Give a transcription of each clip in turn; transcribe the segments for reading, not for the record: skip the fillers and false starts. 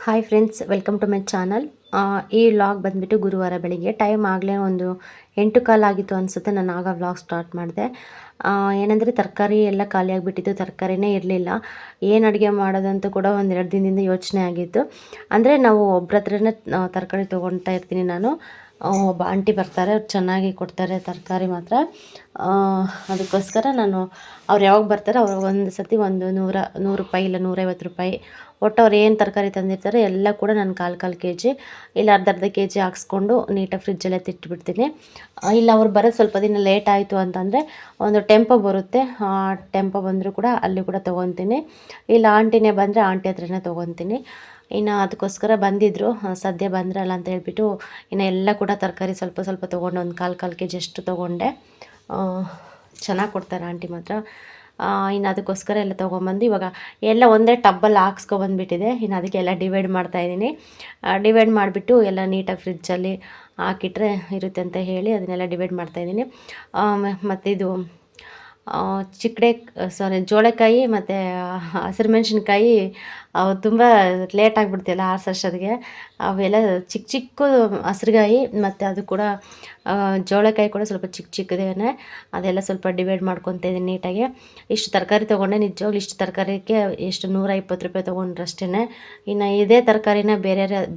Hi friends, welcome to my channel. ಈ vlog ಬಂದುಬಿಟ್ಟು ಗುರುವಾರ ಬೆಳಿಗ್ಗೆ ಟೈಮ್ ಆಗಲೇ ಒಂದು 8:15 ಆಗಿತ್ತು ಅನಿಸುತ್ತೆ. ನಾನು ಆಗ ವ್ಲಾಗ್ ಸ್ಟಾರ್ಟ್ ಮಾಡಿದೆ. ಏನಂದರೆ ತರಕಾರಿ ಎಲ್ಲ ಖಾಲಿಯಾಗಿಬಿಟ್ಟಿತ್ತು, ತರಕಾರಿನೇ ಇರಲಿಲ್ಲ. ಏನು ಅಡುಗೆ ಮಾಡೋದಂತ ಕೂಡ ಒಂದು 2 ದಿನದಿಂದ ಯೋಚನೆ ಆಗಿತ್ತು. ಅಂದರೆ ನಾವು ಒಬ್ಬರ ಹತ್ರನೇ ತರಕಾರಿ ತೊಗೊಳ್ತಾ ಇರ್ತೀನಿ ನಾನು. ಒಬ್ಬ ಆಂಟಿ ಬರ್ತಾರೆ, ಅವ್ರು ಚೆನ್ನಾಗಿ ಕೊಡ್ತಾರೆ ತರಕಾರಿ ಮಾತ್ರ. ಅದಕ್ಕೋಸ್ಕರ ನಾನು ಅವ್ರು ಯಾವಾಗ ಬರ್ತಾರೆ ಅವ್ರು ಒಂದು ಸತಿ ಒಂದು 100 ರೂಪಾಯಿ ಇಲ್ಲ 150 ರೂಪಾಯಿ ಒಟ್ಟು ಅವ್ರು ಏನು ತರಕಾರಿ ತಂದಿರ್ತಾರೆ ಎಲ್ಲ ಕೂಡ ನಾನು ಕಾಲು ಕೆ ಜಿ ಇಲ್ಲ ಅರ್ಧ ಕೆ ಜಿ ಹಾಕ್ಸ್ಕೊಂಡು ನೀಟಾಗಿ ಫ್ರಿಜ್ಜಲ್ಲೇ ತಿಟ್ಬಿಡ್ತೀನಿ. ಇಲ್ಲ ಅವ್ರು ಬರೋದು ಸ್ವಲ್ಪ ದಿನ ಲೇಟ್ ಆಯಿತು ಅಂತಂದರೆ ಒಂದು ಟೆಂಪೋ ಬರುತ್ತೆ, ಟೆಂಪೋ ಬಂದರೂ ಕೂಡ ಅಲ್ಲಿ ಕೂಡ ತೊಗೊತೀನಿ. ಇಲ್ಲ ಆಂಟಿನೇ ಬಂದರೆ ಆಂಟಿ ಹತ್ರನೇ ತೊಗೊತೀನಿ. ಇನ್ನು ಅದಕ್ಕೋಸ್ಕರ ಬಂದಿದ್ದರು, ಸದ್ಯ ಬಂದ್ರಲ್ಲ ಅಂತ ಹೇಳ್ಬಿಟ್ಟು ಇನ್ನು ಎಲ್ಲ ಕೂಡ ತರಕಾರಿ ಸ್ವಲ್ಪ ಸ್ವಲ್ಪ ತೊಗೊಂಡು ಒಂದು ಕಾಲು ಕೆ ಜಿ ಅಷ್ಟು ತೊಗೊಂಡೆ. ಚೆನ್ನಾಗಿ ಕೊಡ್ತಾರೆ ಆಂಟಿ ಮಾತ್ರ. ಇನ್ನು ಅದಕ್ಕೋಸ್ಕರ ಎಲ್ಲ ತೊಗೊಂಬಂದು ಇವಾಗ ಎಲ್ಲ ಒಂದೇ ಟಬ್ಬಲ್ಲಿ ಹಾಕ್ಸ್ಕೊಬಂದ್ಬಿಟ್ಟಿದೆ. ಇನ್ನು ಅದಕ್ಕೆಲ್ಲ ಡಿವೈಡ್ ಮಾಡ್ತಾಯಿದ್ದೀನಿ. ಡಿವೈಡ್ ಮಾಡಿಬಿಟ್ಟು ಎಲ್ಲ ನೀಟಾಗಿ ಫ್ರಿಜ್ಜಲ್ಲಿ ಹಾಕಿಟ್ರೆ ಇರುತ್ತೆ ಅಂತ ಹೇಳಿ ಅದನ್ನೆಲ್ಲ ಡಿವೈಡ್ ಮಾಡ್ತಾಯಿದ್ದೀನಿ. ಮತ್ತು ಇದು ಜೋಳಕಾಯಿ ಮತ್ತು ಹಸಿರು ಮೆಣಸಿನ್ಕಾಯಿ ಅವು ತುಂಬ ಲೇಟ್ ಆಗಿಬಿಡ್ತಿಲ್ಲ ಆರ್ಸೋಷ್ಟೊತ್ತಿಗೆ. ಅವೆಲ್ಲ ಚಿಕ್ಕ ಚಿಕ್ಕ ಹಸ್ರುಗಾಯಿ ಮತ್ತು ಅದು ಕೂಡ ಜೋಳಕಾಯಿ ಕೂಡ ಸ್ವಲ್ಪ ಚಿಕ್ಕ ಚಿಕ್ಕದೇನೆ. ಅದೆಲ್ಲ ಸ್ವಲ್ಪ ಡಿವೈಡ್ ಮಾಡ್ಕೊತಾ ಇದ್ದೀನಿ ನೀಟಾಗಿ. ಇಷ್ಟು ತರಕಾರಿ ತೊಗೊಂಡೆ, ನಿಜವಾಗ್ಲೂ ಇಷ್ಟು ತರಕಾರಿಗೆ ಎಷ್ಟು 120 ರೂಪಾಯಿ ತೊಗೊಂಡ್ರೆ ಅಷ್ಟೇ. ಇನ್ನು ಇದೇ ತರಕಾರಿನ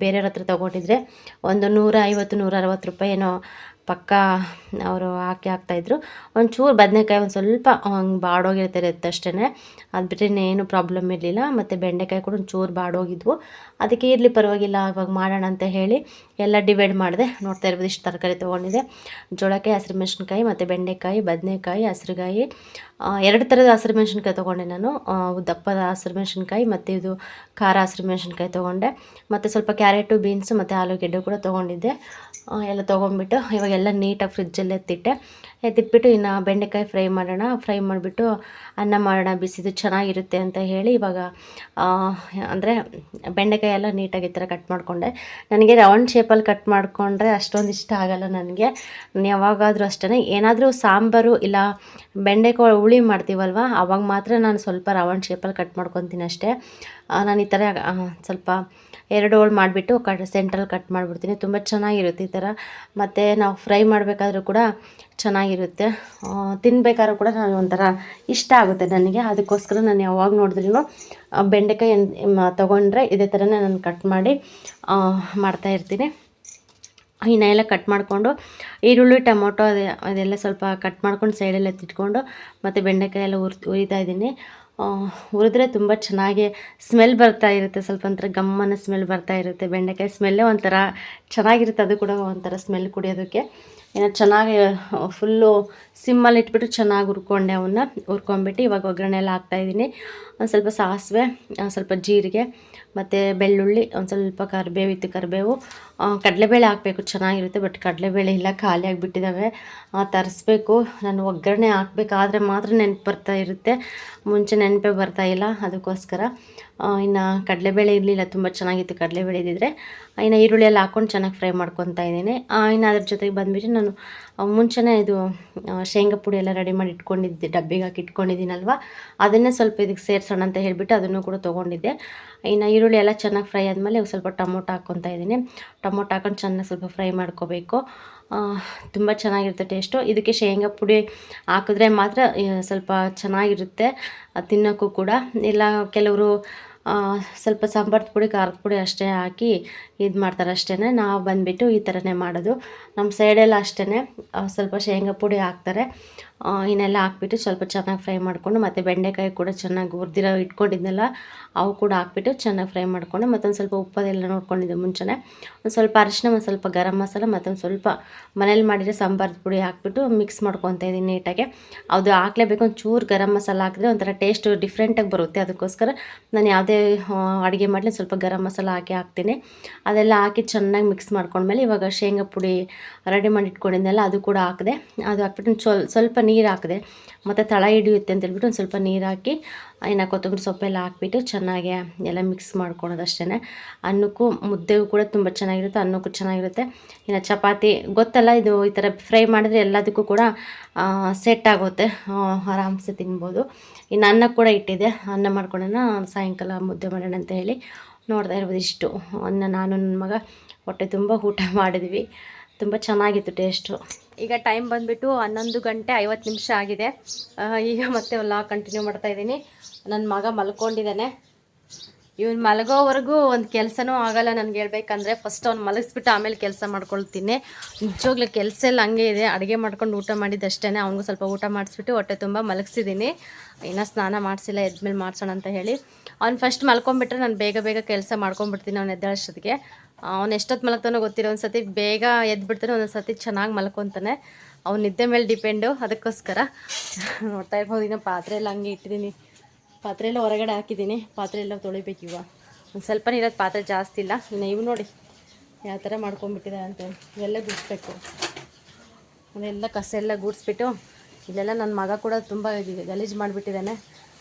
ಬೇರೆಯವ್ರ ಹತ್ರ ತೊಗೊಂಡಿದ್ರೆ ಒಂದು 150 160 ರೂಪಾಯಿ ಏನೋ ಪಕ್ಕ ಅವರು ಹಾಕ್ತಾಯಿದ್ರು. ಒಂಚೂರು ಬದನೆಕಾಯಿ ಒಂದು ಸ್ವಲ್ಪ ಹಂಗೆ ಬಾಡೋಗಿರುತ್ತೆ ಅಷ್ಟೇ. ಅದು ಬಿಟ್ಟರೆ ಇನ್ನೇನು ಪ್ರಾಬ್ಲಮ್ ಇರಲಿಲ್ಲ. ಮತ್ತು ಬೆಂಡೆಕಾಯಿ ಕೂಡ ಒಂಚೂರು ಬಾಡೋಗಿದ್ವು. ಅದಕ್ಕೆ ಇರಲಿ ಪರವಾಗಿಲ್ಲ ಇವಾಗ ಮಾಡೋಣ ಅಂತ ಹೇಳಿ ಎಲ್ಲ ಡಿವೈಡ್ ಮಾಡಿದೆ. ನೋಡ್ತಾ ಇರ್ಬೋದು ಇಷ್ಟು ತರಕಾರಿ ತೊಗೊಂಡಿದೆ. ಜೋಳಕಾಯಿ, ಹಸಿರು ಮೆಣಸಿನ್ಕಾಯಿ ಮತ್ತು ಬೆಂಡೆಕಾಯಿ, ಬದನೆಕಾಯಿ, ಹಸ್ರುಗಾಯಿ, 2 ಥರದ ಹಸಿರು ಮೆಣಸಿನ್ಕಾಯಿ ತೊಗೊಂಡೆ ನಾನು. ದಪ್ಪದ ಹಸಿರು ಮೆಣಸಿನ್ಕಾಯಿ ಮತ್ತು ಇದು ಖಾರ ಹಸಿರು ಮೆಣಸಿನ್ಕಾಯಿ ತೊಗೊಂಡೆ. ಮತ್ತು ಸ್ವಲ್ಪ ಕ್ಯಾರೆಟು, ಬೀನ್ಸು ಮತ್ತು ಆಲೂಗೆಡ್ಡೆ ಕೂಡ ತೊಗೊಂಡಿದ್ದೆ. ಎಲ್ಲ ತೊಗೊಂಡ್ಬಿಟ್ಟು ಇವಾಗೆಲ್ಲ ನೀಟಾಗಿ ಫ್ರಿಜ್ಜಲ್ಲೇ ಎತ್ತಿಟ್ಬಿಟ್ಟು ಇನ್ನು ಬೆಂಡೆಕಾಯಿ ಫ್ರೈ ಮಾಡೋಣ. ಫ್ರೈ ಮಾಡಿಬಿಟ್ಟು ಅನ್ನ ಮಾಡೋಣ, ಬಿಸಿದು ಚೆನ್ನಾಗಿರುತ್ತೆ ಅಂತ ಹೇಳಿ ಇವಾಗ ಅಂದರೆ ಬೆಂಡೆಕಾಯಿ ಎಲ್ಲ ನೀಟಾಗಿ ಈ ಥರ ಕಟ್ ಮಾಡಿಕೊಂಡೆ. ನನಗೆ ರೌಂಡ್ ಶೇಪಲ್ಲಿ ಕಟ್ ಮಾಡಿಕೊಂಡ್ರೆ ಅಷ್ಟೊಂದು ಇಷ್ಟ ಆಗೋಲ್ಲ ನನಗೆ. ನಾನು ಯಾವಾಗಾದರೂ ಅಷ್ಟೇ ಏನಾದರೂ ಸಾಂಬಾರು ಇಲ್ಲ ಬೆಂಡೆಕಾಯಿ ಹುಳಿ ಮಾಡ್ತೀವಲ್ವ ಆವಾಗ ಮಾತ್ರ ನಾನು ಸ್ವಲ್ಪ ರೌಂಡ್ ಶೇಪಲ್ಲಿ ಕಟ್ ಮಾಡ್ಕೊತೀನಿ ಅಷ್ಟೇ. ನಾನು ಈ ಥರ ಸ್ವಲ್ಪ 2 ಹೋಳು ಮಾಡಿಬಿಟ್ಟು ಸೆಂಟ್ರಲ್ಲಿ ಕಟ್ ಮಾಡಿಬಿಡ್ತೀನಿ. ತುಂಬ ಚೆನ್ನಾಗಿರುತ್ತೆ ಈ ಥರ. ಮತ್ತು ನಾವು ಫ್ರೈ ಮಾಡಬೇಕಾದ್ರೂ ಕೂಡ ಚೆನ್ನಾಗಿರುತ್ತೆ, ತಿನ್ನಬೇಕಾದ್ರೂ ಕೂಡ ಒಂಥರ ಇಷ್ಟ ಆಗುತ್ತೆ ನನಗೆ. ಅದಕ್ಕೋಸ್ಕರ ನಾನು ಯಾವಾಗ ನೋಡಿದ್ರೂ ಬೆಂಡೆಕಾಯಿ ತೊಗೊಂಡ್ರೆ ಇದೇ ಥರನೇ ನಾನು ಕಟ್ ಮಾಡಿ ಮಾಡ್ತಾಯಿರ್ತೀನಿ. ಇನ್ನು ಎಲ್ಲ ಕಟ್ ಮಾಡಿಕೊಂಡು ಈರುಳ್ಳಿ, ಟೊಮೊಟೊ ಅದೆಲ್ಲ ಸ್ವಲ್ಪ ಕಟ್ ಮಾಡ್ಕೊಂಡು ಸೈಡೆಲ್ಲ ಎತ್ತಿಟ್ಕೊಂಡು ಮತ್ತು ಬೆಂಡೆಕಾಯಿ ಎಲ್ಲ ಹುರಿತಾ ಇದ್ದೀನಿ. ಹುರಿದ್ರೆ ತುಂಬ ಚೆನ್ನಾಗಿ ಸ್ಮೆಲ್ ಬರ್ತಾ ಇರುತ್ತೆ, ಸ್ವಲ್ಪ ಒಂಥರ ಗಮ್ಮನ ಸ್ಮೆಲ್ ಬರ್ತಾ ಇರುತ್ತೆ. ಬೆಂಡೆಕಾಯಿ ಸ್ಮೆಲ್ಲೇ ಒಂಥರ ಚೆನ್ನಾಗಿರುತ್ತೆ, ಅದು ಕೂಡ ಒಂಥರ ಸ್ಮೆಲ್ ಕುಡಿಯೋದಕ್ಕೆ. ಏನೋ ಚೆನ್ನಾಗಿ ಫುಲ್ಲು ಸಿಮ್ಮಲ್ಲಿ ಇಟ್ಬಿಟ್ಟು ಚೆನ್ನಾಗಿ ಹುರ್ಕೊಂಬಿಟ್ಟು ಇವಾಗ ಒಗ್ಗರಣೆ ಎಲ್ಲ ಹಾಕ್ತಾಯಿದ್ದೀನಿ. ಒಂದು ಸ್ವಲ್ಪ ಸಾಸಿವೆ, ಸ್ವಲ್ಪ ಜೀರಿಗೆ ಮತ್ತು ಬೆಳ್ಳುಳ್ಳಿ, ಒಂದು ಸ್ವಲ್ಪ ಕರಿಬೇವು, ಕಡಲೆಬೇಳೆ ಹಾಕಬೇಕು, ಚೆನ್ನಾಗಿರುತ್ತೆ. ಬಟ್ ಕಡಲೆಬೇಳೆ ಇಲ್ಲ, ಖಾಲಿ ಆಗಿಬಿಟ್ಟಿದ್ದಾವೆ, ತರಿಸ್ಬೇಕು. ನಾನು ಒಗ್ಗರಣೆ ಹಾಕಬೇಕಾದ್ರೆ ಮಾತ್ರ ನೆನಪು ಬರ್ತಾ ಇರುತ್ತೆ, ಮುಂಚೆ ನೆನಪೇ ಬರ್ತಾಯಿಲ್ಲ. ಅದಕ್ಕೋಸ್ಕರ ಇನ್ನು ಕಡಲೆಬೇಳೆ ಇರಲಿಲ್ಲ, ತುಂಬ ಚೆನ್ನಾಗಿತ್ತು ಕಡಲೆಬೇಳೆ ಇದ್ದಿದ್ರೆ. ಇನ್ನು ಈರುಳ್ಳಿ ಎಲ್ಲ ಹಾಕ್ಕೊಂಡು ಚೆನ್ನಾಗಿ ಫ್ರೈ ಮಾಡ್ಕೊತಾ ಇದ್ದೀನಿ. ಇನ್ನು ಅದ್ರ ಜೊತೆಗೆ ಬಂದುಬಿಟ್ಟು ನಾನು ಮುಂಚೆನೇ ಇದು ಶೇಂಗಾ ಪುಡಿ ಎಲ್ಲ ರೆಡಿ ಮಾಡಿ ಇಟ್ಕೊಂಡಿದ್ದೆ, ಡಬ್ಬಿಗೆ ಹಾಕಿ ಇಟ್ಕೊಂಡಿದ್ದೀನಲ್ವ, ಅದನ್ನೇ ಸ್ವಲ್ಪ ಇದಕ್ಕೆ ಸೇರಿಸೋಣ ಅಂತ ಹೇಳಿಬಿಟ್ಟು ಅದನ್ನು ಕೂಡ ತೊಗೊಂಡಿದ್ದೆ. ಇನ್ನು ಈರುಳ್ಳಿ ಎಲ್ಲ ಚೆನ್ನಾಗಿ ಫ್ರೈ ಆದಮೇಲೆ ಸ್ವಲ್ಪ ಟೊಮೊಟೊ ಹಾಕ್ಕೊತಾ ಇದ್ದೀನಿ. ಟೊಮೊಟೊ ಹಾಕೊಂಡು ಚೆನ್ನಾಗಿ ಸ್ವಲ್ಪ ಫ್ರೈ ಮಾಡ್ಕೋಬೇಕು. ತುಂಬ ಚೆನ್ನಾಗಿರುತ್ತೆ ಟೇಸ್ಟು. ಇದಕ್ಕೆ ಶೇಂಗಾ ಪುಡಿ ಹಾಕಿದ್ರೆ ಮಾತ್ರ ಸ್ವಲ್ಪ ಚೆನ್ನಾಗಿರುತ್ತೆ ತಿನ್ನೋಕ್ಕೂ ಕೂಡ. ಇಲ್ಲ ಕೆಲವರು ಸ್ವಲ್ಪ ಸಾಂಬಾರ್ದು ಪುಡಿ, ಖಾರದ ಪುಡಿ ಅಷ್ಟೇ ಹಾಕಿ ಇದು ಮಾಡ್ತಾರೆ ಅಷ್ಟೇ. ನಾವು ಬಂದುಬಿಟ್ಟು ಈ ಥರನೇ ಮಾಡೋದು. ನಮ್ಮ ಸೈಡೆಲ್ಲ ಅಷ್ಟೇ, ಸ್ವಲ್ಪ ಶೇಂಗಾ ಪುಡಿ ಹಾಕ್ತಾರೆ. ಇನ್ನೆಲ್ಲ ಹಾಕ್ಬಿಟ್ಟು ಸ್ವಲ್ಪ ಚೆನ್ನಾಗಿ ಫ್ರೈ ಮಾಡಿಕೊಂಡು ಮತ್ತು ಬೆಂಡೆಕಾಯಿ ಕೂಡ ಚೆನ್ನಾಗಿ ಹುರಿದಿರೋ ಇಟ್ಕೊಂಡಿದ್ನಲ್ಲ ಅವು ಕೂಡ ಹಾಕ್ಬಿಟ್ಟು ಚೆನ್ನಾಗಿ ಫ್ರೈ ಮಾಡಿಕೊಂಡು ಮತ್ತೊಂದು ಸ್ವಲ್ಪ ಉಪ್ಪದೆಲ್ಲ ನೋಡ್ಕೊಂಡಿದ್ದೆ ಮುಂಚೆನೇ. ಒಂದು ಸ್ವಲ್ಪ ಅರಿಶಿನ, ಒಂದು ಸ್ವಲ್ಪ ಗರಂ ಮಸಾಲ, ಮತ್ತೊಂದು ಸ್ವಲ್ಪ ಮನೇಲಿ ಮಾಡಿರೋ ಸಾಂಬಾರ್ದು ಪುಡಿ ಹಾಕ್ಬಿಟ್ಟು ಮಿಕ್ಸ್ ಮಾಡ್ಕೊತಾ ಇದ್ದೀನಿ ನೀಟಾಗಿ. ಅದು ಹಾಕಲೇಬೇಕು, ಒಂದು ಚೂರು ಗರಂ ಮಸಾಲ ಹಾಕಿದ್ರೆ ಒಂಥರ ಟೇಸ್ಟು ಡಿಫ್ರೆಂಟಾಗಿ ಬರುತ್ತೆ. ಅದಕ್ಕೋಸ್ಕರ ನಾನು ಯಾವುದೇ ಅಡುಗೆ ಮಾಡಲಿ ಸ್ವಲ್ಪ ಗರಂ ಮಸಾಲ ಹಾಕ್ತೀನಿ. ಅದೆಲ್ಲ ಹಾಕಿ ಚೆನ್ನಾಗಿ ಮಿಕ್ಸ್ ಮಾಡ್ಕೊಂಡ್ಮೇಲೆ ಇವಾಗ ಶೇಂಗಾ ಪುಡಿ ರೆಡಿ ಮಾಡಿ ಇಟ್ಕೊಂಡಿದ್ದೆನಲ್ಲ ಅದು ಕೂಡ ಹಾಕಿದೆ. ಅದು ಹಾಕ್ಬಿಟ್ಟು ಸ್ವಲ್ಪ ನೀರು ಹಾಕಿದೆ, ಮತ್ತು ತಳ ಹಿಡಿಯುತ್ತೆ ಅಂತ ಹೇಳ್ಬಿಟ್ಟು ಒಂದು ಸ್ವಲ್ಪ ನೀರು ಹಾಕಿ ಇನ್ನು ಕೊತ್ತಂಬರಿ ಸೊಪ್ಪೆಲ್ಲ ಹಾಕ್ಬಿಟ್ಟು ಚೆನ್ನಾಗಿ ಎಲ್ಲ ಮಿಕ್ಸ್ ಮಾಡ್ಕೊಳೋದು ಅಷ್ಟೇ. ಅನ್ನಕ್ಕೂ ಮುದ್ದೆಗೂ ಕೂಡ ತುಂಬ ಚೆನ್ನಾಗಿರುತ್ತೆ, ಅನ್ನಕ್ಕೂ ಚೆನ್ನಾಗಿರುತ್ತೆ. ಇನ್ನು ಚಪಾತಿ ಗೊತ್ತಲ್ಲ, ಇದು ಈ ಥರ ಫ್ರೈ ಮಾಡಿದ್ರೆ ಎಲ್ಲದಕ್ಕೂ ಕೂಡ ಸೆಟ್ ಆಗುತ್ತೆ, ಆರಾಮ್ಸೆ ತಿನ್ಬೋದು. ಇನ್ನು ಅನ್ನ ಕೂಡ ಇಟ್ಟಿದೆ, ಅನ್ನ ಮಾಡ್ಕೊಳ್ಳೋಣ, ಸಾಯಂಕಾಲ ಮುದ್ದೆ ಮಾಡೋಣ ಅಂತ ಹೇಳಿ. ನೋಡ್ತಾ ಇರ್ಬೋದು ಇಷ್ಟು ನಾನು ನನ್ನ ಮಗ ಹೊಟ್ಟೆ ತುಂಬ ಊಟ ಮಾಡಿದ್ವಿ. ತುಂಬ ಚೆನ್ನಾಗಿತ್ತು ಟೇಸ್ಟು. ಈಗ ಟೈಮ್ ಬಂದುಬಿಟ್ಟು 11:50 ಆಗಿದೆ. ಈಗ ಮತ್ತೆ ವ್ಲಾಗ್ ಕಂಟಿನ್ಯೂ ಮಾಡ್ತಾಯಿದ್ದೀನಿ. ನನ್ನ ಮಗ ಮಲ್ಕೊಂಡಿದ್ದಾನೆ. ಇವ್ನು ಮಲಗೋವರೆಗೂ ಒಂದು ಕೆಲಸನೂ ಆಗೋಲ್ಲ ನನಗೆ ಹೇಳ್ಬೇಕಂದ್ರೆ. ಫಸ್ಟ್ ಅವ್ನು ಮಲಗಿಸ್ಬಿಟ್ಟು ಆಮೇಲೆ ಕೆಲಸ ಮಾಡ್ಕೊಳ್ತೀನಿ. ನಿಜವಾಗ್ಲೂ ಕೆಲಸ ಎಲ್ಲ ಹಂಗೆ ಇದೆ. ಅಡುಗೆ ಮಾಡ್ಕೊಂಡು ಊಟ ಮಾಡಿದ್ದಷ್ಟೇ. ಅವ್ನಿಗೂ ಸ್ವಲ್ಪ ಊಟ ಮಾಡಿಸ್ಬಿಟ್ಟು ಹೊಟ್ಟೆ ತುಂಬ ಮಲಗಿಸಿದ್ದೀನಿ. ಇನ್ನೂ ಸ್ನಾನ ಮಾಡಿಸಿಲ್ಲ, ಎದ್ಮೇಲೆ ಮಾಡಿಸೋಣ ಅಂತ ಹೇಳಿ. ಅವ್ನು ಫಸ್ಟ್ ಮಲ್ಕೊಂಡ್ಬಿಟ್ರೆ ನಾನು ಬೇಗ ಬೇಗ ಕೆಲಸ ಮಾಡ್ಕೊಂಡ್ಬಿಡ್ತೀನಿ. ಅವ್ನು ಎದ್ದೇಳೋಷ್ಟೊತ್ತಿಗೆ ಅವ್ನು ಎಷ್ಟೊತ್ತು ಮಲಗ್ತಾನೋ ಗೊತ್ತಿರೋ, ಒಂದು ಸತಿ ಬೇಗ ಎದ್ಬಿಡ್ತಾನೆ, ಒಂದೊಂದು ಸತಿ ಚೆನ್ನಾಗಿ ಮಲ್ಕೊತಾನೆ. ಅವ್ನು ನಿದ್ದೆ ಮೇಲೆ ಡಿಪೆಂಡು. ಅದಕ್ಕೋಸ್ಕರ ನೋಡ್ತಾ ಇರ್ಬೋದು. ಇನ್ನು ಪಾತ್ರೆ ಎಲ್ಲ ಹಂಗೆ ಇಟ್ಟಿದ್ದೀನಿ. ಪಾತ್ರೆ ಎಲ್ಲ ಹೊರಗಡೆ ಹಾಕಿದ್ದೀನಿ. ಪಾತ್ರೆ ಎಲ್ಲ ತೊಳಿಬೇಕು ಇವಾಗ. ಒಂದು ಸ್ವಲ್ಪ ನೀರದ್ದು ಪಾತ್ರೆ ಜಾಸ್ತಿ ಇಲ್ಲ. ಇನ್ನು ಇವು ನೋಡಿ ಯಾವ ಥರ ಮಾಡ್ಕೊಂಡ್ಬಿಟ್ಟಿದೆ ಅಂತ. ಇವೆಲ್ಲ ಗುಡಿಸ್ಬೇಕು. ಅದೆಲ್ಲ ಕಸ ಎಲ್ಲ ಗುಡಿಸ್ಬಿಟ್ಟು ಇಲ್ಲೆಲ್ಲ ನನ್ನ ಮಗ ಕೂಡ ತುಂಬ ಗಲೀಜು ಮಾಡಿಬಿಟ್ಟಿದ್ದಾನೆ.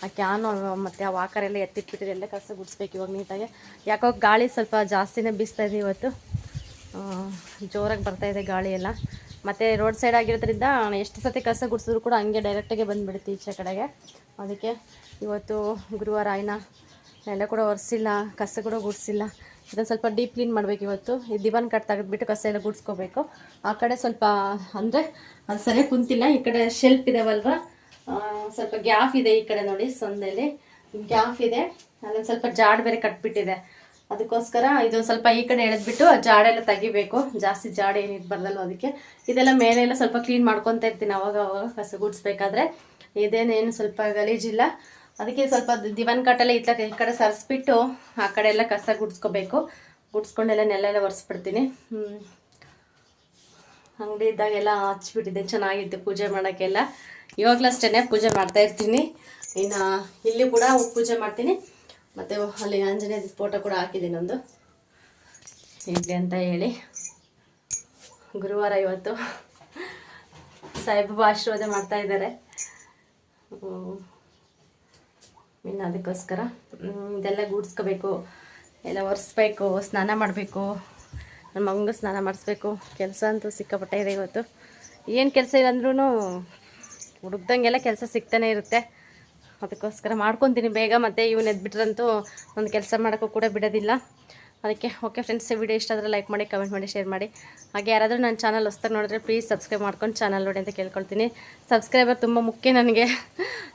ಆ ಕ್ಯಾನು ಮತ್ತು ಆ ವಾಕರೆಲ್ಲ ಎತ್ತಿಟ್ಬಿಟ್ಟಿದೆ. ಎಲ್ಲ ಕಸ ಗುಡಿಸ್ಬೇಕು ಇವಾಗ ನೀಟಾಗಿ. ಯಾಕೋ ಗಾಳಿ ಸ್ವಲ್ಪ ಜಾಸ್ತಿನೇ ಬೀಸ್ತಾಯಿದೆ ಇವತ್ತು. ಜೋರಾಗಿ ಬರ್ತಾಯಿದೆ ಗಾಳಿ ಎಲ್ಲ. ಮತ್ತು ರೋಡ್ ಸೈಡ್ ಆಗಿರೋದ್ರಿಂದ ಎಷ್ಟು ಸತಿ ಕಸ ಗುಡಿಸಿದ್ರು ಕೂಡ ಹಂಗೆ ಡೈರೆಕ್ಟಾಗೆ ಬಂದುಬಿಡುತ್ತೆ ಈಚೆ ಕಡೆಗೆ. ಅದಕ್ಕೆ ಇವತ್ತು ಗುರುವಾರ ಎಲ್ಲ ಕೂಡ ಒರೆಸಿಲ್ಲ, ಕಸ ಕೂಡ ಗುಡಿಸಿಲ್ಲ. ಇದನ್ನು ಸ್ವಲ್ಪ ಡೀಪ್ ಕ್ಲೀನ್ ಮಾಡಬೇಕು ಇವತ್ತು. ಈ ದಿವಾನ್ ಕಟ್ ತೆಗೆದ್ಬಿಟ್ಟು ಕಸ ಎಲ್ಲ ಗುಡಿಸ್ಕೋಬೇಕು. ಆ ಕಡೆ ಸ್ವಲ್ಪ ಅಂದರೆ ಅದು ಸರಿಯಾಗಿ ಕುಂತಿಲ್ಲ. ಈ ಕಡೆ ಶೆಲ್ಫ್ ಇದಾವಲ್ವ, ಸ್ವಲ್ಪ ಗ್ಯಾಪ್ ಇದೆ. ಈ ಕಡೆ ನೋಡಿ ಸಂದಲ್ಲಿ ಗ್ಯಾಪ್ ಇದೆ. ಅಲ್ಲೊಂದು ಸ್ವಲ್ಪ ಜಾಡ್ ಬೇರೆ ಕಟ್ಬಿಟ್ಟಿದೆ. ಅದಕ್ಕೋಸ್ಕರ ಇದು ಸ್ವಲ್ಪ ಈ ಕಡೆ ಎಳೆದ್ಬಿಟ್ಟು ಜಾಡೆಲ್ಲ ತೆಗಿಬೇಕು. ಜಾಸ್ತಿ ಜಾಡು ಏನಿದು ಬರಲ್ಲ. ಅದಕ್ಕೆ ಇದೆಲ್ಲ ಮೇಲೆಲ್ಲ ಸ್ವಲ್ಪ ಕ್ಲೀನ್ ಮಾಡ್ಕೊತಾ ಇರ್ತೀನಿ ಅವಾಗ ಕಸ ಗುಡಿಸ್ಬೇಕಾದ್ರೆ. ಇದೇನೇನು ಸ್ವಲ್ಪ ಗಲೀಜಿಲ್ಲ. ಅದಕ್ಕೆ ಸ್ವಲ್ಪ ದಿವಾನ್ ಕಟ್ಟೆಲ್ಲ ಈ ಕಡೆ ಸರಿಸ್ಬಿಟ್ಟು ಆ ಕಡೆ ಎಲ್ಲ ಕಸ ಗುಡಿಸ್ಕೋಬೇಕು. ಗುಡಿಸ್ಕೊಂಡೆಲ್ಲ ನೆಲ್ಲೆಲ್ಲ ಒರೆಸ್ಬಿಡ್ತೀನಿ. ಅಂಗಡಿ ಇದ್ದಾಗೆಲ್ಲ ಹಚ್ಬಿಟ್ಟಿದ್ದೆ, ಚೆನ್ನಾಗಿತ್ತು ಪೂಜೆ ಮಾಡೋಕ್ಕೆಲ್ಲ. ಇವಾಗಲೂ ಅಷ್ಟೇ ಪೂಜೆ ಮಾಡ್ತಾಯಿರ್ತೀನಿ. ಇನ್ನು ಇಲ್ಲಿ ಕೂಡ ಪೂಜೆ ಮಾಡ್ತೀನಿ. ಮತ್ತು ಅಲ್ಲಿ ಆಂಜನೇಯ ಫೋಟೋ ಕೂಡ ಹಾಕಿದ್ದೀನಿ ಒಂದು ಇಡ್ಲಿ ಅಂತ ಹೇಳಿ. ಗುರುವಾರ ಇವತ್ತು ಸಾಯಿಬಾಬಾ ಆಶೀರ್ವಾದ ಮಾಡ್ತಾಯಿದ್ದಾರೆ. ಇನ್ನು ಅದಕ್ಕೋಸ್ಕರ ಇದೆಲ್ಲ ಗೂಡಿಸ್ಕೋಬೇಕು, ಎಲ್ಲ ಒರೆಸ್ಬೇಕು, ಸ್ನಾನ ಮಾಡಬೇಕು. ನನ್ನ ಮಗನಿಗೆ ಸ್ನಾನ ಮಾಡಿಸ್ಬೇಕು. ಕೆಲಸ ಅಂತೂ ಸಿಕ್ಕಾಪಟ್ಟೆ ಇದೆ ಇವತ್ತು. ಏನು ಕೆಲಸ ಇಲ್ಲ ಅಂದ್ರೂ ಹುಡುಕ್ದಂಗೆಲ್ಲ ಕೆಲಸ ಸಿಗ್ತಾನೆ ಇರುತ್ತೆ. ಅದಕ್ಕೋಸ್ಕರ ಮಾಡ್ಕೊತೀನಿ ಬೇಗ. ಮತ್ತು ಇವನು ಎದ್ಬಿಟ್ರಂತೂ ಒಂದು ಕೆಲಸ ಮಾಡೋಕ್ಕೂ ಕೂಡ ಬಿಡೋದಿಲ್ಲ. ಅದಕ್ಕೆ ಓಕೆ ಫ್ರೆಂಡ್ಸ್, ವಿಡಿಯೋ ಇಷ್ಟ ಆದರೆ ಲೈಕ್ ಮಾಡಿ, ಕಮೆಂಟ್ ಮಾಡಿ, ಶೇರ್ ಮಾಡಿ. ಹಾಗೆ ಯಾರಾದರೂ ನನ್ನ ಚಾನಲ್ ಹೊಸ್ದಾಗಿ ನೋಡಿದ್ರೆ ಪ್ಲೀಸ್ ಸಬ್ಸ್ಕ್ರೈಬ್ ಮಾಡ್ಕೊಂಡು ಚಾನಲ್ ನೋಡಿ ಅಂತ ಕೇಳ್ಕೊಳ್ತೀನಿ. ಸಬ್ಸ್ಕ್ರೈಬರ್ ತುಂಬ ಮುಖ್ಯ ನನಗೆ.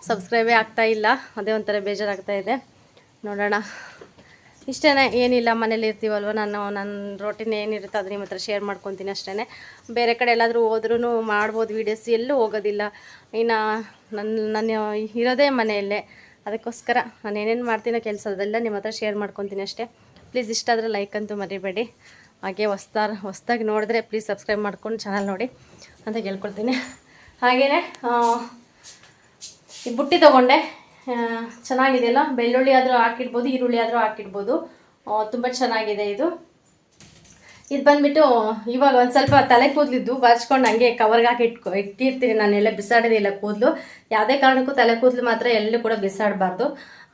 ಸಬ್ಸ್ಕ್ರೈಬೇ ಆಗ್ತಾಯಿಲ್ಲ, ಅದೇ ಒಂಥರ ಬೇಜಾರಾಗ್ತಾ ಇದೆ. ನೋಡೋಣ. ಇಷ್ಟೇ, ಏನಿಲ್ಲ, ಮನೇಲಿ ಇರ್ತೀವಲ್ವ. ನನ್ನ ರೋಟೀನ್ ಏನಿರುತ್ತೆ ಅದು ನಿಮ್ಮ ಹತ್ರ ಶೇರ್ ಮಾಡ್ಕೊತೀನಿ ಅಷ್ಟೇ. ಬೇರೆ ಕಡೆ ಎಲ್ಲಾದರೂ ಹೋದ್ರೂ ಮಾಡ್ಬೋದು ವೀಡಿಯೋಸ್, ಎಲ್ಲೂ ಹೋಗೋದಿಲ್ಲ. ಇನ್ನು ನನ್ನ ಇರೋದೇ ಮನೆಯಲ್ಲೇ. ಅದಕ್ಕೋಸ್ಕರ ನಾನು ಏನೇನು ಮಾಡ್ತೀನೋ ಕೆಲಸ ಅದೆಲ್ಲ ನಿಮ್ಮ ಹತ್ರ ಶೇರ್ ಮಾಡ್ಕೊತೀನಿ ಅಷ್ಟೇ. ಪ್ಲೀಸ್ ಇಷ್ಟ ಆದರೆ ಲೈಕ್ ಅಂತೂ ಮರಿಬೇಡಿ. ಹಾಗೆ ಹೊಸ್ದಾಗಿ ನೋಡಿದ್ರೆ ಪ್ಲೀಸ್ ಸಬ್ಸ್ಕ್ರೈಬ್ ಮಾಡ್ಕೊಂಡು ಚಾನಲ್ ನೋಡಿ ಅಂತ ಕೇಳ್ಕೊಳ್ತೀನಿ. ಹಾಗೆಯೇ ಈ ಬುಟ್ಟಿ ತೊಗೊಂಡೆ, ಚೆನ್ನಾಗಿದೆಯಲ್ಲ. ಬೆಳ್ಳುಳ್ಳಿ ಆದರೂ ಹಾಕಿಡ್ಬೋದು, ಈರುಳ್ಳಿ ಆದರೂ ಹಾಕಿಡ್ಬೋದು. ತುಂಬ ಚೆನ್ನಾಗಿದೆ ಇದು. ಇದು ಬಂದುಬಿಟ್ಟು ಇವಾಗ ಒಂದು ಸ್ವಲ್ಪ ತಲೆ ಕೂದಲಿದ್ದು ಬಾಚ್ಕೊಂಡು ಹಂಗೆ ಕವರ್ಗೆ ಹಾಕಿ ಇಟ್ಟಿರ್ತೀನಿ. ನಾನೆಲ್ಲ ಬಿಸಾಡೋದಿಲ್ಲ ಕೂದಲು. ಯಾವುದೇ ಕಾರಣಕ್ಕೂ ತಲೆ ಕೂದಲು ಮಾತ್ರ ಎಲ್ಲೂ ಕೂಡ ಬಿಸಾಡಬಾರ್ದು.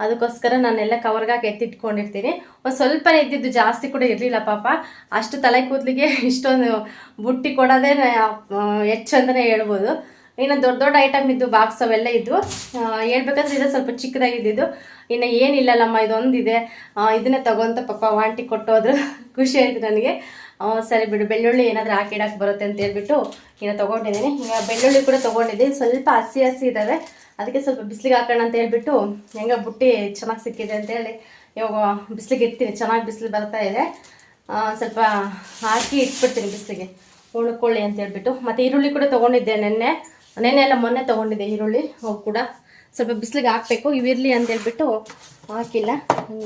ಅದಕ್ಕೋಸ್ಕರ ನಾನೆಲ್ಲ ಕವರ್ಗೆ ಹಾಕಿ ಎತ್ತಿಟ್ಕೊಂಡಿರ್ತೀನಿ. ಒಂದು ಸ್ವಲ್ಪ ಇದ್ದಿದ್ದು, ಜಾಸ್ತಿ ಕೂಡ ಇರಲಿಲ್ಲ ಪಾಪ. ಅಷ್ಟು ತಲೆ ಕೂದಲಿಗೆ ಇಷ್ಟೊಂದು ಬುಟ್ಟಿ ಕೊಡೋದೇ ಹೆಚ್ಚು ಅಂತಲೇ ಹೇಳ್ಬೋದು. ಇನ್ನು ದೊಡ್ಡ ದೊಡ್ಡ ಐಟಮ್ ಇದ್ದು, ಬಾಕ್ಸ್ ಅವೆಲ್ಲ ಇದ್ದು. ಹೇಳ್ಬೇಕಂದ್ರೆ ಇದು ಸ್ವಲ್ಪ ಚಿಕ್ಕದಾಗಿದ್ದು. ಇನ್ನು ಏನಿಲ್ಲಲ್ಲಮ್ಮ, ಇದೊಂದಿದೆ, ಇದನ್ನೇ ತಗೊಂತ ಪಾಪ ವಾಂಟಿ ಕೊಟ್ಟೋದ್ರು. ಖುಷಿ ಆಯಿತು ನನಗೆ. ಸರಿ ಬಿಡು, ಬೆಳ್ಳುಳ್ಳಿ ಏನಾದರೂ ಹಾಕಿಡಕ್ಕೆ ಬರುತ್ತೆ ಅಂತ ಹೇಳ್ಬಿಟ್ಟು ಇನ್ನು ತೊಗೊಂಡಿದ್ದೀನಿ. ಈಗ ಬೆಳ್ಳುಳ್ಳಿ ಕೂಡ ತೊಗೊಂಡಿದ್ದೀನಿ. ಸ್ವಲ್ಪ ಹಸಿ ಇದ್ದಾವೆ. ಅದಕ್ಕೆ ಸ್ವಲ್ಪ ಬಿಸಿಲಿಗೆ ಹಾಕೋಣ ಅಂತ ಹೇಳ್ಬಿಟ್ಟು, ಹೆಂಗೆ ಬುಟ್ಟಿ ಚೆನ್ನಾಗಿ ಸಿಕ್ಕಿದೆ ಅಂತೇಳಿ ಇವಾಗ ಬಿಸಿಲಿಗೆ ಇಡ್ತೀನಿ. ಚೆನ್ನಾಗಿ ಬಿಸಿಲು ಬರ್ತಾ ಇದೆ. ಸ್ವಲ್ಪ ಹಾಕಿ ಇಟ್ಬಿಡ್ತೀನಿ ಬಿಸಿಲಿಗೆ, ಉಳ್ಕೊಳ್ಳಿ ಅಂತ ಹೇಳ್ಬಿಟ್ಟು. ಮತ್ತು ಈರುಳ್ಳಿ ಕೂಡ ತೊಗೊಂಡಿದ್ದೆ ನೆನ್ನೆ ಎಲ್ಲ ಮೊನ್ನೆ ತೊಗೊಂಡಿದ್ದೆ ಈರುಳ್ಳಿ. ಅವು ಕೂಡ ಸ್ವಲ್ಪ ಬಿಸಿಲಿಗೆ ಹಾಕಬೇಕು. ಇವಿರಲಿ ಅಂತೇಳ್ಬಿಟ್ಟು ಹಾಕಿಲ್ಲ.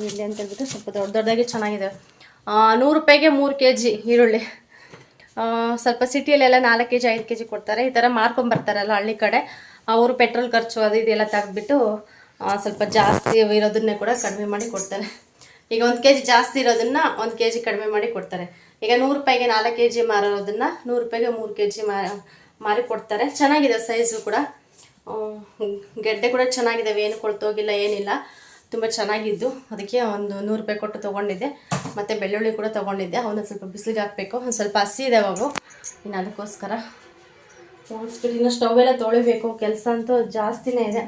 ಇರಲಿ ಅಂತೇಳ್ಬಿಟ್ಟು ಸ್ವಲ್ಪ ದೊಡ್ಡದಾಗಿ ಚೆನ್ನಾಗಿದೆ. 100 ರೂಪಾಯಿಗೆ 3 kg ಈರುಳ್ಳಿ. ಸ್ವಲ್ಪ ಸಿಟಿಯಲ್ಲೆಲ್ಲ 4 kg 5 kg ಕೊಡ್ತಾರೆ. ಈ ಥರ ಮಾರ್ಕೊಂಬರ್ತಾರಲ್ಲ ಹಳ್ಳಿ ಕಡೆ, ಅವರು ಪೆಟ್ರೋಲ್ ಖರ್ಚು ಅದು ಇದೆಲ್ಲ ತೆಗೆದ್ಬಿಟ್ಟು ಸ್ವಲ್ಪ ಜಾಸ್ತಿ ಇರೋದನ್ನೇ ಕೂಡ ಕಡಿಮೆ ಮಾಡಿ ಕೊಡ್ತಾರೆ. ಈಗ 1 kg ಜಾಸ್ತಿ ಇರೋದನ್ನು 1 kg ಕಡಿಮೆ ಮಾಡಿ ಕೊಡ್ತಾರೆ. ಈಗ 100 ರೂಪಾಯಿಗೆ 4 kg ಮಾರೋದನ್ನು 100 ರೂಪಾಯಿಗೆ 3 kg ಮಾರಿ ಕೊಡ್ತಾರೆ. ಚೆನ್ನಾಗಿದೆ ಸೈಜು ಕೂಡ. ಗೆಡ್ಡೆ ಕೂಡ ಚೆನ್ನಾಗಿದ್ದಾವೆ, ಏನು ಕೊಳ್ತೋಗಿಲ್ಲ, ಏನಿಲ್ಲ. ತುಂಬ ಚೆನ್ನಾಗಿದ್ದು. ಅದಕ್ಕೆ ಒಂದು 100 ರೂಪಾಯಿ ಕೊಟ್ಟು ತೊಗೊಂಡಿದ್ದೆ. ಮತ್ತು ಬೆಳ್ಳುಳ್ಳಿ ಕೂಡ ತೊಗೊಂಡಿದ್ದೆ. ಅವನ್ನ ಸ್ವಲ್ಪ ಬಿಸಿಲಿಗೆ ಹಾಕಬೇಕು. ಒಂದು ಸ್ವಲ್ಪ ಹಸಿ ಇದ್ದಾವೆ ಅವು. ಇನ್ನು ಅದಕ್ಕೋಸ್ಕರ ಇನ್ನು ಸ್ಟವೆಲ್ಲ ತೊಳಿಬೇಕು. ಕೆಲಸ ಅಂತೂ ಜಾಸ್ತಿನೇ ಇದೆ.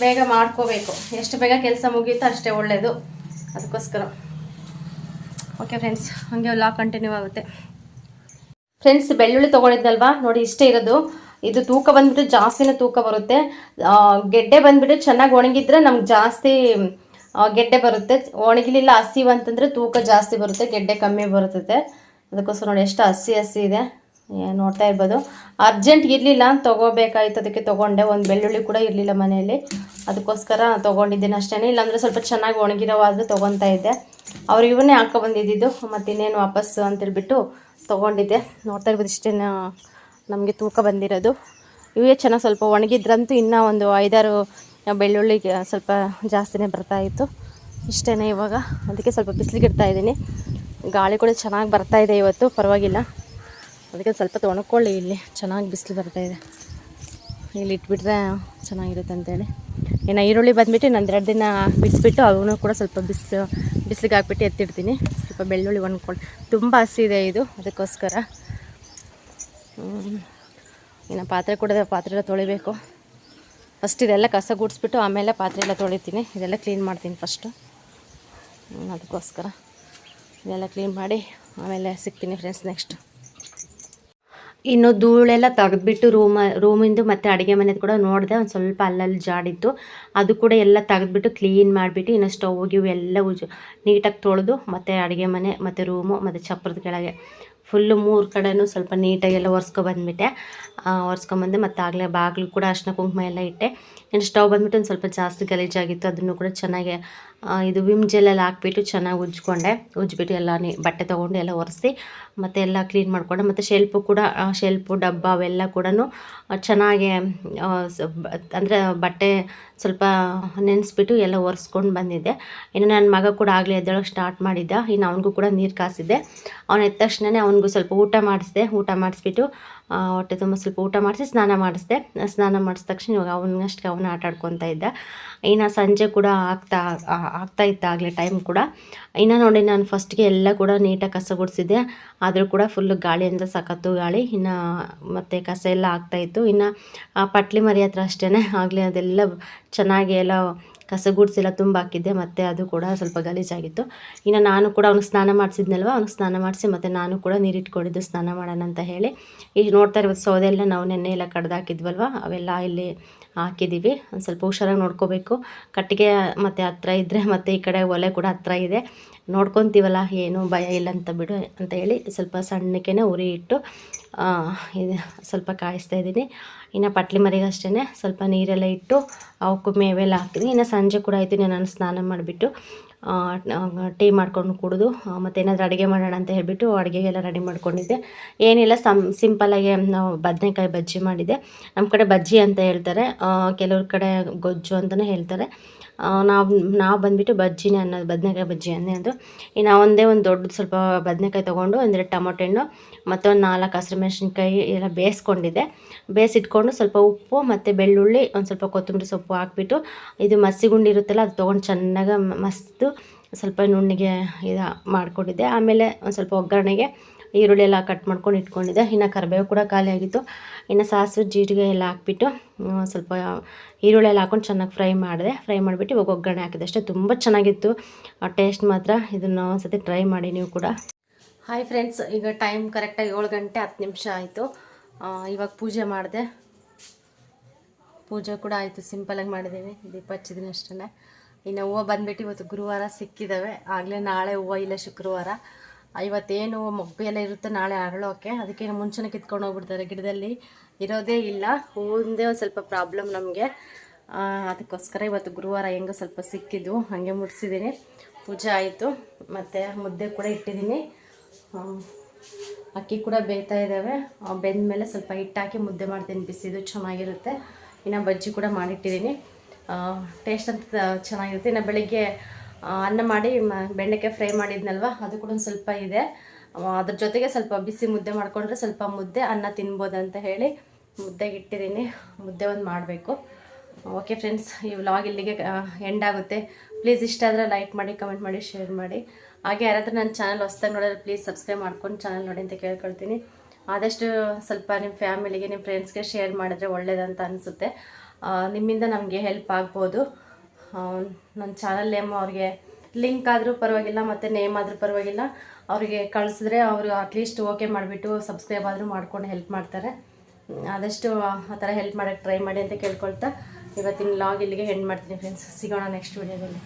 ಬೇಗ ಮಾಡ್ಕೋಬೇಕು. ಎಷ್ಟು ಬೇಗ ಕೆಲಸ ಮುಗೀತೋ ಅಷ್ಟೇ ಒಳ್ಳೆಯದು. ಅದಕ್ಕೋಸ್ಕರ ಓಕೆ ಫ್ರೆಂಡ್ಸ್, ಹಾಗೆ ವ್ಲಾಗ್ ಕಂಟಿನ್ಯೂ ಆಗುತ್ತೆ. ಫ್ರೆಂಡ್ಸ್, ಬೆಳ್ಳುಳ್ಳಿ ತೊಗೊಂಡಿದ್ದಲ್ವಾ ನೋಡಿ, ಇಷ್ಟೇ ಇರೋದು. ಇದು ತೂಕ ಬಂದ್ಬಿಟ್ಟು ಜಾಸ್ತಿನೇ ತೂಕ ಬರುತ್ತೆ. ಗೆಡ್ಡೆ ಬಂದ್ಬಿಟ್ಟು ಚೆನ್ನಾಗಿ ಒಣಗಿದ್ರೆ ನಮ್ಗೆ ಜಾಸ್ತಿ ಗೆಡ್ಡೆ ಬರುತ್ತೆ. ಒಣಗಿಲಿಲ್ಲ ಹಸಿವು ಅಂತಂದರೆ ತೂಕ ಜಾಸ್ತಿ ಬರುತ್ತೆ, ಗೆಡ್ಡೆ ಕಮ್ಮಿ ಬರುತ್ತೆ. ಅದಕ್ಕೋಸ್ಕರ ನೋಡಿ ಎಷ್ಟು ಹಸಿ ಇದೆ, ನೋಡ್ತಾ ಇರ್ಬೋದು. ಅರ್ಜೆಂಟ್ ಇರಲಿಲ್ಲ, ತೊಗೋಬೇಕಾಯ್ತು, ಅದಕ್ಕೆ ತೊಗೊಂಡೆ. ಒಂದು ಬೆಳ್ಳುಳ್ಳಿ ಕೂಡ ಇರಲಿಲ್ಲ ಮನೆಯಲ್ಲಿ, ಅದಕ್ಕೋಸ್ಕರ ತೊಗೊಂಡಿದ್ದೀನಿ ಅಷ್ಟೇ. ಇಲ್ಲಾಂದರೆ ಸ್ವಲ್ಪ ಚೆನ್ನಾಗಿ ಒಣಗಿರೋವಾದರೆ ತೊಗೊತಾ ಇದ್ದೆ. ಅವ್ರು ಇವನ್ನೇ ಹಾಕೊಬಂದಿದ್ದು, ಮತ್ತು ಇನ್ನೇನು ವಾಪಸ್ಸು ಅಂತೇಳ್ಬಿಟ್ಟು ತೊಗೊಂಡಿದ್ದೆ. ನೋಡ್ತಾ ಇರ್ಬೋದು, ಇಷ್ಟೇ ನಮಗೆ ತೂಕ ಬಂದಿರೋದು. ಇವೇ ಚೆನ್ನಾಗಿ ಸ್ವಲ್ಪ ಒಣಗಿದ್ರಂತೂ ಇನ್ನೂ ಒಂದು 5-6 ಬೆಳ್ಳುಳ್ಳಿಗೆ ಸ್ವಲ್ಪ ಜಾಸ್ತಿನೇ ಬರ್ತಾಯಿತ್ತು. ಇಷ್ಟೇ ಇವಾಗ. ಅದಕ್ಕೆ ಸ್ವಲ್ಪ ಬಿಸಿಲಿಗೆ ಇಡ್ತಾಯಿದ್ದೀನಿ. ಗಾಳಿ ಕೂಡ ಚೆನ್ನಾಗಿ ಬರ್ತಾಯಿದೆ ಇವತ್ತು, ಪರವಾಗಿಲ್ಲ. ಅದಕ್ಕೆ ಸ್ವಲ್ಪ ಒಣಕೊಳ್ಳಿ, ಇಲ್ಲಿ ಚೆನ್ನಾಗಿ ಬಿಸಿಲು ಬರ್ತಾಯಿದೆ, ಇಲ್ಲಿ ಇಟ್ಬಿಟ್ರೆ ಚೆನ್ನಾಗಿರುತ್ತೆ ಅಂತೇಳಿ. ಇನ್ನು ಈರುಳ್ಳಿ ಬಂದುಬಿಟ್ಟು ನಾನು 2 ದಿನ ಬಿಟ್ಬಿಟ್ಟು ಅವನು ಕೂಡ ಸ್ವಲ್ಪ ಬಿಸಿಲಿಗೆ ಹಾಕ್ಬಿಟ್ಟು ಎತ್ತಿಡ್ತೀನಿ. ಸ್ವಲ್ಪ ಬೆಳ್ಳುಳ್ಳಿ ಒಣಕೊಂಡು ತುಂಬ ಹಸಿ ಇದೆ ಇದು, ಅದಕ್ಕೋಸ್ಕರ. ಇನ್ನು ಪಾತ್ರೆ ಎಲ್ಲ ತೊಳಿಬೇಕು. ಫಸ್ಟ್ ಇದೆಲ್ಲ ಕಸ ಗುಡಿಸ್ಬಿಟ್ಟು ಆಮೇಲೆ ಪಾತ್ರೆ ಎಲ್ಲ ತೊಳಿತೀನಿ. ಇದೆಲ್ಲ ಕ್ಲೀನ್ ಮಾಡ್ತೀನಿ ಫಸ್ಟು, ಅದಕ್ಕೋಸ್ಕರ ಇದೆಲ್ಲ ಕ್ಲೀನ್ ಮಾಡಿ ಆಮೇಲೆ ಸಿಗ್ತೀನಿ ಫ್ರೆಂಡ್ಸ್ ನೆಕ್ಸ್ಟ್. ಇನ್ನು ಧೂಳೆಲ್ಲ ತೆಗೆದ್ಬಿಟ್ಟು ರೂಮಿಂದು ಮತ್ತು ಅಡುಗೆ ಮನೆದು ಕೂಡ ನೋಡಿದೆ. ಒಂದು ಸ್ವಲ್ಪ ಅಲ್ಲಲ್ಲಿ ಜಾಡಿತ್ತು, ಅದು ಕೂಡ ಎಲ್ಲ ತೆಗೆದ್ಬಿಟ್ಟು ಕ್ಲೀನ್ ಮಾಡಿಬಿಟ್ಟು ಇನ್ನು ಸ್ಟವ್ಗೆ ಎಲ್ಲ ನೀಟಾಗಿ ತೊಳೆದು, ಮತ್ತು ಅಡುಗೆ ಮನೆ ಮತ್ತು ರೂಮು ಮತ್ತು ಚಪ್ಪರದ ಕೆಳಗೆ ಫುಲ್ಲು 3 ಕಡೆನೂ ಸ್ವಲ್ಪ ನೀಟಾಗಿ ಎಲ್ಲ ಒರೆಸ್ಕೊಬಂದ್ಬಿಟ್ಟೆ. ಒರೆಸ್ಕೊಂಬಂದು ಮತ್ತು ಆಗಲೇ ಬಾಗಿಲು ಕೂಡ ಅರಿಶಿನ ಕುಂಕುಮ ಎಲ್ಲ ಇಟ್ಟೆ. ಇನ್ನು ಸ್ಟವ್ ಬಂದುಬಿಟ್ಟು ಒಂದು ಸ್ವಲ್ಪ ಜಾಸ್ತಿ ಗಲೀಜಾಗಿತ್ತು, ಅದನ್ನು ಕೂಡ ಚೆನ್ನಾಗಿ ಇದು ವಿಮ್ ಜೆಲ್ಲೆಲ್ಲ ಹಾಕ್ಬಿಟ್ಟು ಚೆನ್ನಾಗಿ ಉಜ್ಜಿಬಿಟ್ಟು ಎಲ್ಲ ಬಟ್ಟೆ ತೊಗೊಂಡು ಎಲ್ಲ ಒರೆಸಿ ಮತ್ತು ಎಲ್ಲ ಕ್ಲೀನ್ ಮಾಡಿಕೊಂಡೆ. ಮತ್ತು ಶೆಲ್ಪು ಡಬ್ಬ ಅವೆಲ್ಲ ಕೂಡ ಚೆನ್ನಾಗಿ ಅಂದರೆ ಬಟ್ಟೆ ಸ್ವಲ್ಪ ನೆನೆಸ್ಬಿಟ್ಟು ಎಲ್ಲ ಒರೆಸ್ಕೊಂಡು ಬಂದಿದ್ದೆ. ಇನ್ನು ನನ್ನ ಮಗ ಕೂಡ ಆಗಲೇ ಎದ್ದೇಳೋಕ್ಕೆ ಸ್ಟಾರ್ಟ್ ಮಾಡಿದ್ದ. ಇನ್ನು ಅವನಿಗೂ ಕೂಡ ನೀರು ಕಾಸಿದ್ದೆ. ಅವನು ಎದ್ದ ತಕ್ಷಣವೇ ಅವನಿಗೂ ಸ್ವಲ್ಪ ಊಟ ಮಾಡಿಸ್ಬಿಟ್ಟು ಹೊಟ್ಟೆ ತುಂಬ ಸ್ವಲ್ಪ ಊಟ ಮಾಡಿಸಿ ಸ್ನಾನ ಮಾಡಿಸಿದ ತಕ್ಷಣ ಇವಾಗ ಅವನಷ್ಟಕ್ಕೆ ಅವನು ಆಟ ಆಡ್ಕೊತಾ ಇದ್ದ. ಇನ್ನು ಸಂಜೆ ಕೂಡ ಆಗ್ತಾ ಇತ್ತು ಆಗಲೇ ಟೈಮ್ ಕೂಡ. ಇನ್ನು ನೋಡಿ, ನಾನು ಫಸ್ಟ್ಗೆ ಎಲ್ಲ ಕೂಡ ನೀಟಾಗಿ ಕಸ ಗುಡಿಸಿದ್ದೆ, ಆದರೂ ಕೂಡ ಫುಲ್ಲು ಗಾಳಿ ಅಂದರೆ ಸಖತ್ತು ಗಾಳಿ. ಇನ್ನು ಮತ್ತು ಕಸ ಎಲ್ಲ ಆಗ್ತಾಯಿತ್ತು. ಇನ್ನು ಪಟ್ಲಿ ಮರಿ ಹತ್ರ ಅಷ್ಟೇ ಆಗಲೇ ಅದೆಲ್ಲ ಚೆನ್ನಾಗಿ ಎಲ್ಲ ಕಸ ಗುಡಿಸೆಲ್ಲ ತುಂಬ ಹಾಕಿದ್ದೆ, ಮತ್ತು ಅದು ಕೂಡ ಸ್ವಲ್ಪ ಗಲೀಜಾಗಿತ್ತು. ಇನ್ನು ನಾನು ಕೂಡ ಅವ್ನಿಗೆ ಸ್ನಾನ ಮಾಡಿಸಿದ್ನಲ್ವ, ಅವ್ನಿಗೆ ಸ್ನಾನ ಮಾಡಿಸಿ ಮತ್ತು ನಾನು ಕೂಡ ನೀರಿಟ್ಕೊಂಡಿದ್ದು ಸ್ನಾನ ಮಾಡೋಣ ಅಂತ ಹೇಳಿ. ಈಗ ನೋಡ್ತಾ ಇರ್ಬೋದು, ಸೌದೆ ಎಲ್ಲ ನಾವು ನೆನ್ನೆ ಎಲ್ಲ ಕಡ್ದು ಹಾಕಿದ್ವಲ್ವ, ಅವೆಲ್ಲ ಇಲ್ಲಿ ಹಾಕಿದ್ದೀವಿ. ಒಂದು ಸ್ವಲ್ಪ ಹುಷಾರಾಗಿ ನೋಡ್ಕೋಬೇಕು. ಕಟ್ಟಿಗೆ ಮತ್ತು ಹತ್ರ ಇದ್ದರೆ, ಮತ್ತು ಈ ಕಡೆ ಒಲೆ ಕೂಡ ಹತ್ರ ಇದೆ, ನೋಡ್ಕೊತೀವಲ್ಲ, ಏನು ಭಯ ಇಲ್ಲ ಅಂತ ಬಿಡು ಅಂತ ಹೇಳಿ ಸ್ವಲ್ಪ ಸಣ್ಣಕ್ಕೆ ಉರಿ ಇಟ್ಟು ಇದು ಸ್ವಲ್ಪ ಕಾಯಿಸ್ತಾ ಇದ್ದೀನಿ. ಇನ್ನು ಪಟ್ಲಿ ಮರಿಗೆ ಅಷ್ಟೇ ಸ್ವಲ್ಪ ನೀರೆಲ್ಲ ಇಟ್ಟು ಅವಕ್ಕೂ ಮೇವೆಲ್ಲ ಹಾಕಿದ್ದೀನಿ. ಇನ್ನು ಸಂಜೆ ಕೂಡ ಆಯಿತು, ನಾನು ಸ್ನಾನ ಮಾಡಿಬಿಟ್ಟು ಟೀ ಮಾಡ್ಕೊಂಡು ಕುಡಿದು ಮತ್ತು ಏನಾದರೂ ಅಡುಗೆ ಮಾಡೋಣ ಅಂತ ಹೇಳಿಬಿಟ್ಟು ಅಡುಗೆಗೆಲ್ಲ ರೆಡಿ ಮಾಡ್ಕೊಂಡಿದ್ದೆ. ಏನಿಲ್ಲ, ಸಿಂಪಲ್ಲಾಗಿ ನಾವು ಬದನೆಕಾಯಿ ಬಜ್ಜಿ ಮಾಡಿದ್ದೆ. ನಮ್ಮ ಕಡೆ ಬಜ್ಜಿ ಅಂತ ಹೇಳ್ತಾರೆ, ಕೆಲವ್ರ ಕಡೆ ಗೊಜ್ಜು ಅಂತಲೇ ಹೇಳ್ತಾರೆ. ನಾವು ಬಂದುಬಿಟ್ಟು ಬಜ್ಜಿನೇ ಅನ್ನೋದು, ಬದನೆಕಾಯಿ ಬಜ್ಜಿ ಅನ್ನೋದು. ಇನ್ನು ಒಂದೇ ಒಂದು ದೊಡ್ಡ ಸ್ವಲ್ಪ ಬದನೆಕಾಯಿ ತೊಗೊಂಡು 2 ಟೊಮೊಟೊ ಹಣ್ಣು ಮತ್ತು ಒಂದು 4 ಹಸಿಮೆಣ್ಸಿನ್ಕಾಯಿ ಎಲ್ಲ ಬೇಯಿಸಿಟ್ಕೊಂಡು ಸ್ವಲ್ಪ ಉಪ್ಪು ಮತ್ತು ಬೆಳ್ಳುಳ್ಳಿ, ಒಂದು ಸ್ವಲ್ಪ ಕೊತ್ತಂಬರಿ ಸೊಪ್ಪು ಹಾಕ್ಬಿಟ್ಟು, ಇದು ಮಸಿಗುಂಡು ಇರುತ್ತಲ್ಲ ಅದು ತೊಗೊಂಡು ಚೆನ್ನಾಗಿ ಮಸ್ತು ಸ್ವಲ್ಪ ನುಣ್ಣಗೆ ಇದು ಮಾಡ್ಕೊಂಡಿದ್ದೆ. ಆಮೇಲೆ ಒಂದು ಸ್ವಲ್ಪ ಒಗ್ಗರಣೆಗೆ ಈರುಳ್ಳಿ ಎಲ್ಲ ಕಟ್ ಮಾಡ್ಕೊಂಡು ಇಟ್ಕೊಂಡಿದ್ದೆ. ಇನ್ನು ಕರಿಬೇವು ಕೂಡ ಖಾಲಿ ಆಗಿತ್ತು. ಇನ್ನು ಸಾಸಿವೆ ಜೀರಿಗೆ ಎಲ್ಲ ಹಾಕ್ಬಿಟ್ಟು ಸ್ವಲ್ಪ ಈರುಳ್ಳಿ ಎಲ್ಲ ಹಾಕ್ಕೊಂಡು ಚೆನ್ನಾಗಿ ಫ್ರೈ ಮಾಡಿಬಿಟ್ಟು ಇವಾಗ ಒಗ್ಗರಣೆ ಹಾಕಿದೆ ಅಷ್ಟೇ. ತುಂಬ ಚೆನ್ನಾಗಿತ್ತು ಟೇಸ್ಟ್ ಮಾತ್ರ. ಇದನ್ನು ಒಂದ್ಸತಿ ಟ್ರೈ ಮಾಡಿ ನೀವು ಕೂಡ. ಹಾಯ್ ಫ್ರೆಂಡ್ಸ್, ಈಗ ಟೈಮ್ ಕರೆಕ್ಟಾಗಿ 7 ಗಂಟೆ 10 ನಿಮಿಷ ಆಯಿತು. ಇವಾಗ ಪೂಜೆ ಮಾಡಿದೆ, ಪೂಜೆ ಕೂಡ ಆಯಿತು. ಸಿಂಪಲಾಗಿ ಮಾಡಿದ್ದೀನಿ, ದೀಪ ಹಚ್ಚಿದ್ದೀನಿ ಅಷ್ಟೇ. ಇನ್ನು ಹೂವು ಬಂದುಬಿಟ್ಟು ಇವತ್ತು ಗುರುವಾರ ಸಿಕ್ಕಿದ್ದಾವೆ, ಆಗಲೇ ನಾಳೆ ಹೂವು ಇಲ್ಲ, ಶುಕ್ರವಾರ. ಇವತ್ತೇನು ಮೊಗ್ಗು ಎಲ್ಲ ಇರುತ್ತೆ ನಾಳೆ ಅರಳೋಕ್ಕೆ, ಅದಕ್ಕೆ ಮುಂಚೆನೇ ಕಿತ್ಕೊಂಡು ಹೋಗ್ಬಿಡ್ತಾರೆ. ಗಿಡದಲ್ಲಿ ಇರೋದೇ ಇಲ್ಲ, ಹೂವಿಂದೇ ಒಂದು ಸ್ವಲ್ಪ ಪ್ರಾಬ್ಲಮ್ ನಮಗೆ. ಅದಕ್ಕೋಸ್ಕರ ಇವತ್ತು ಗುರುವಾರ ಹೆಂಗೋ ಸ್ವಲ್ಪ ಸಿಕ್ಕಿದ್ದು ಹಾಗೆ ಮುಡಿಸಿದ್ದೀನಿ. ಪೂಜೆ ಆಯಿತು, ಮತ್ತು ಮುದ್ದೆ ಕೂಡ ಇಟ್ಟಿದ್ದೀನಿ. ಅಕ್ಕಿ ಕೂಡ ಬೇಯ್ತಾ ಇದ್ದಾವೆ, ಬೆಂದ ಮೇಲೆ ಸ್ವಲ್ಪ ಹಿಟ್ಟಾಕಿ ಮುದ್ದೆ ಮಾಡ್ತೀನಿ, ಬಿಸಿದು ಚೆನ್ನಾಗಿರುತ್ತೆ. ಇನ್ನು ಬಜ್ಜಿ ಕೂಡ ಮಾಡಿಟ್ಟಿದ್ದೀನಿ, ಟೇಸ್ಟ್ ಅಂತ ಚೆನ್ನಾಗಿರುತ್ತೆ. ಇನ್ನು ಬೆಳಿಗ್ಗೆ ಅನ್ನ ಮಾಡಿ ಬೆಂಡೆಕಾಯಿ ಫ್ರೈ ಮಾಡಿದ್ನಲ್ವ, ಅದು ಕೂಡ ಒಂದು ಸ್ವಲ್ಪ ಇದೆ. ಅದ್ರ ಜೊತೆಗೆ ಸ್ವಲ್ಪ ಬಿಸಿ ಮುದ್ದೆ ಮಾಡಿಕೊಂಡ್ರೆ ಸ್ವಲ್ಪ ಮುದ್ದೆ ಅನ್ನ ತಿನ್ಬೋದು ಅಂತ ಹೇಳಿ ಮುದ್ದೆಗೆ ಇಟ್ಟಿದ್ದೀನಿ. ಮುದ್ದೆ ಒಂದು ಮಾಡಬೇಕು. ಓಕೆ ಫ್ರೆಂಡ್ಸ್, ಈ ವ್ಲಾಗ್ ಇಲ್ಲಿಗೆ ಎಂಡ್ ಆಗುತ್ತೆ. ಪ್ಲೀಸ್ ಇಷ್ಟ ಆದರೆ ಲೈಕ್ ಮಾಡಿ, ಕಮೆಂಟ್ ಮಾಡಿ, ಶೇರ್ ಮಾಡಿ. ಹಾಗೆ ಯಾರಾದರೂ ನನ್ನ ಚಾನಲ್ ಹೊಸ್ದಾಗಿ ನೋಡಿದ್ರೆ ಪ್ಲೀಸ್ ಸಬ್ಸ್ಕ್ರೈಬ್ ಮಾಡ್ಕೊಂಡು ಚಾನಲ್ ನೋಡಿ ಅಂತ ಕೇಳ್ಕೊಳ್ತೀನಿ. ಆದಷ್ಟು ಸ್ವಲ್ಪ ನಿಮ್ಮ ಫ್ಯಾಮಿಲಿಗೆ, ನಿಮ್ಮ ಫ್ರೆಂಡ್ಸ್ಗೆ ಶೇರ್ ಮಾಡಿದ್ರೆ ಒಳ್ಳೇದಂತ ಅನಿಸುತ್ತೆ. ನಿಮ್ಮಿಂದ ನಮಗೆ ಹೆಲ್ಪ್ ಆಗ್ಬೋದು. ನನ್ನ ಚಾನಲ್ ನೇಮ್ ಅವ್ರಿಗೆ ಲಿಂಕ್ ಆದರೂ ಪರವಾಗಿಲ್ಲ ಮತ್ತು ನೇಮ್ ಆದರೂ ಪರವಾಗಿಲ್ಲ, ಅವರಿಗೆ ಕಳಿಸಿದ್ರೆ ಅವರು ಅಟ್ಲೀಸ್ಟ್ ಓಕೆ ಮಾಡಿಬಿಟ್ಟು ಸಬ್ಸ್ಕ್ರೈಬ್ ಆದರೂ ಮಾಡ್ಕೊಂಡು ಹೆಲ್ಪ್ ಮಾಡ್ತಾರೆ. ಆದಷ್ಟು ಆ ಥರ ಹೆಲ್ಪ್ ಮಾಡೋಕ್ಕೆ ಟ್ರೈ ಮಾಡಿ ಅಂತ ಕೇಳ್ಕೊಳ್ತಾ ಇವತ್ತಿನ ಲಾಗ್ ಇಲ್ಲಿಗೆ ಎಂಡ್ ಮಾಡ್ತೀನಿ ಫ್ರೆಂಡ್ಸ್. ಸಿಗೋಣ ನೆಕ್ಸ್ಟ್ ವಿಡಿಯೋದಲ್ಲಿ.